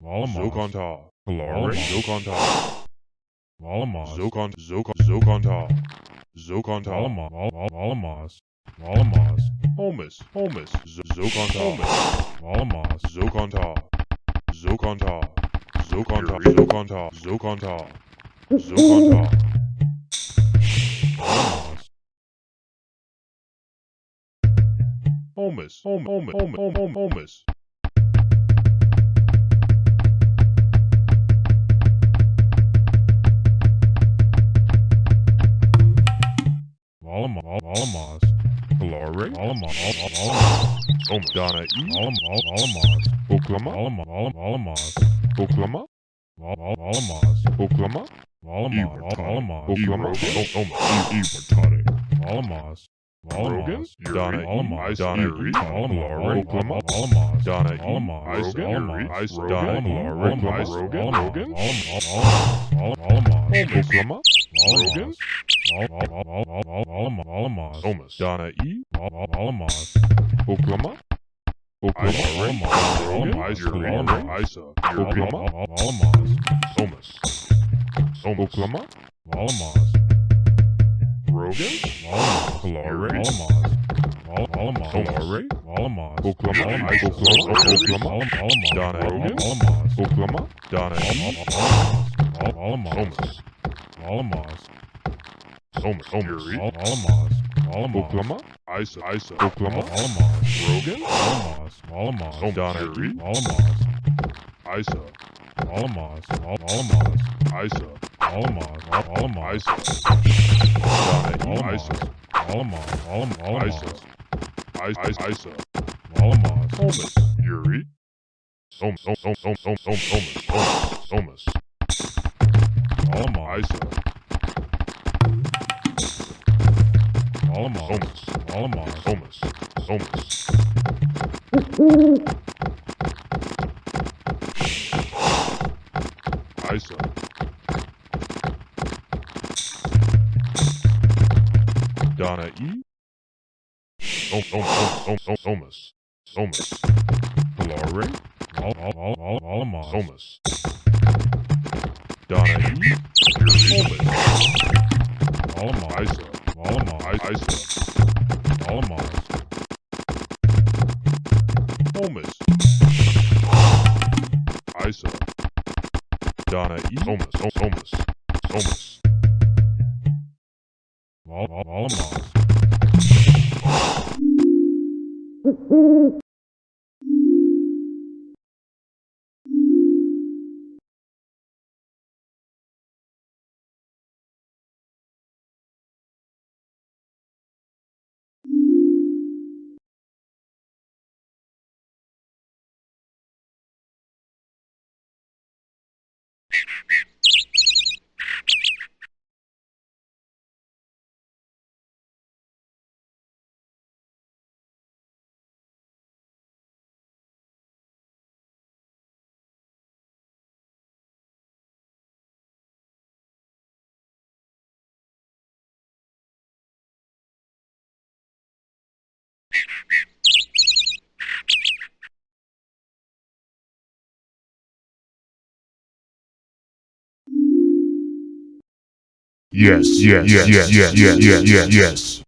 Rogan, Zokonta, Kalari, Zokonta, Zokonta, Holmes, Zokonta, Zokonta, Holmes. Kalari, Donna E, Oklama, Oklama, Oklama, Oklama, Rogan, Donna E, Donna E, Oklama, Donna E, Rogan, Oklama, Rogan, Holmes, Donna E, Oklama, Rogan, Isa, Oklama, Holmes, Oklama, Rogan, Kalari, Kalari, Oklama, Donna Rogan, Oklama, Donna E, Holmes, Yuri, Oklama, Isa, Oklama, Rogan, Donna Yuri, Isa, Isa, Isa, Holmes, Yuri, Holmes, Isa, Isa, Donna E, Holmes, Kalari, Holmes, Donna E, Holmes, Isa, Holmes, Isa, Donna E, Holmes. Yes.